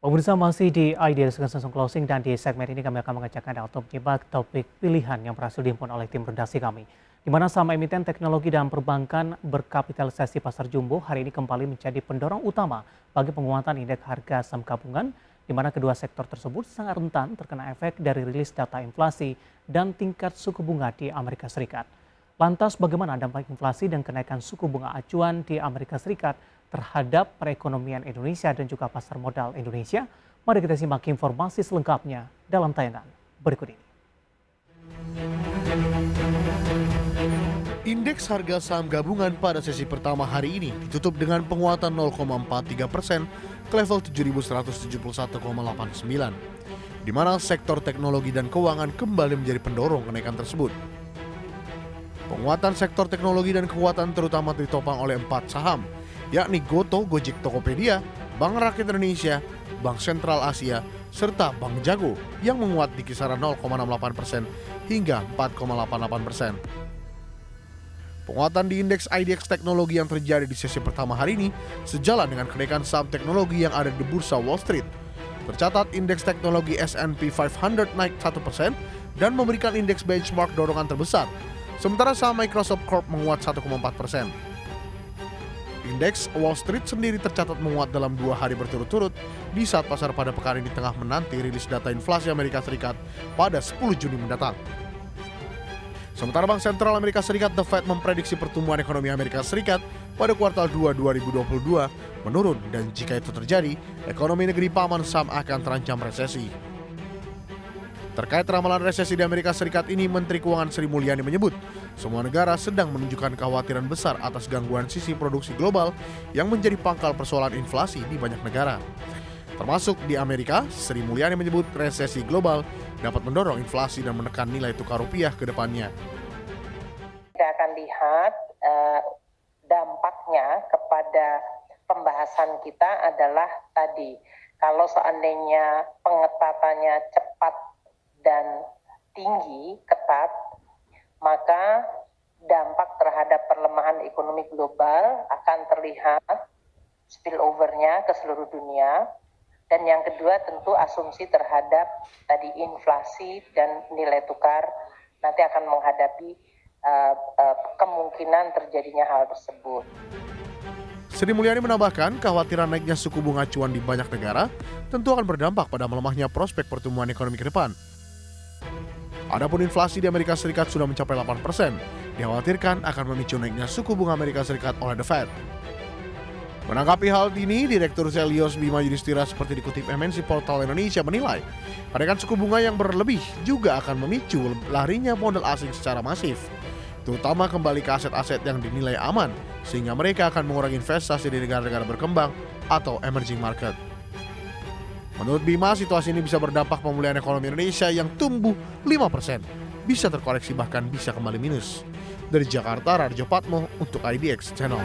Pemirsa masih di IDX Langsung Closing dan di segmen ini kami akan mengajak Anda untuk menyimak topik pilihan yang berhasil dihimpun oleh tim redaksi kami. Di mana saham emiten teknologi dan perbankan berkapitalisasi pasar jumbo hari ini kembali menjadi pendorong utama bagi penguatan indeks harga saham gabungan, di mana kedua sektor tersebut sangat rentan terkena efek dari rilis data inflasi dan tingkat suku bunga di Amerika Serikat. Lantas bagaimana dampak inflasi dan kenaikan suku bunga acuan di Amerika Serikat terhadap perekonomian Indonesia dan juga pasar modal Indonesia? Mari kita simak informasi selengkapnya dalam tayangan berikut ini. Indeks harga saham gabungan pada sesi pertama hari ini ditutup dengan penguatan 0,43% ke level 7.171,89, di mana sektor teknologi dan keuangan kembali menjadi pendorong kenaikan tersebut. Penguatan sektor teknologi dan keuangan terutama ditopang oleh 4 saham, yakni Goto, Gojek, Tokopedia, Bank Rakyat Indonesia, Bank Sentral Asia, serta Bank Jago yang menguat di kisaran 0,68% hingga 4,88%. Penguatan di indeks IDX teknologi yang terjadi di sesi pertama hari ini sejalan dengan kenaikan saham teknologi yang ada di bursa Wall Street. Tercatat indeks teknologi S&P 500 naik 1% dan memberikan indeks benchmark dorongan terbesar, sementara saham Microsoft Corp menguat 1,4%. Indeks Wall Street sendiri tercatat menguat dalam 2 hari berturut-turut di saat pasar pada pekan ini tengah menanti rilis data inflasi Amerika Serikat pada 10 Juni mendatang. Sementara Bank Sentral Amerika Serikat The Fed memprediksi pertumbuhan ekonomi Amerika Serikat pada kuartal 2 2022 menurun dan jika itu terjadi, ekonomi negeri paman Sam akan terancam resesi. Terkait ramalan resesi di Amerika Serikat ini, Menteri Keuangan Sri Mulyani menyebut semua negara sedang menunjukkan kekhawatiran besar atas gangguan sisi produksi global yang menjadi pangkal persoalan inflasi di banyak negara. Termasuk di Amerika, Sri Mulyani menyebut resesi global dapat mendorong inflasi dan menekan nilai tukar rupiah ke depannya. Kita akan lihat dampaknya kepada pembahasan kita adalah tadi, kalau seandainya pengetatannya cepat dan tinggi, ketat, maka dampak terhadap perlemahan ekonomi global akan terlihat spillover-nya ke seluruh dunia. Dan yang kedua tentu asumsi terhadap tadi inflasi dan nilai tukar nanti akan menghadapi kemungkinan terjadinya hal tersebut. Sri Mulyani menambahkan kekhawatiran naiknya suku bunga acuan di banyak negara tentu akan berdampak pada melemahnya prospek pertumbuhan ekonomi ke depan. Adapun inflasi di Amerika Serikat sudah mencapai 8%, dikhawatirkan akan memicu naiknya suku bunga Amerika Serikat oleh The Fed. Menanggapi hal ini, Direktur Selyos Bima Yudhistira seperti dikutip MNC Portal Indonesia menilai, kenaikan suku bunga yang berlebih juga akan memicu larinya modal asing secara masif, terutama kembali ke aset-aset yang dinilai aman, sehingga mereka akan mengurangi investasi di negara-negara berkembang atau emerging market. Menurut Bima, situasi ini bisa berdampak pemulihan ekonomi Indonesia yang tumbuh 5%, bisa terkoreksi bahkan bisa kembali minus. Dari Jakarta, Raharjo Patmo untuk IDX Channel.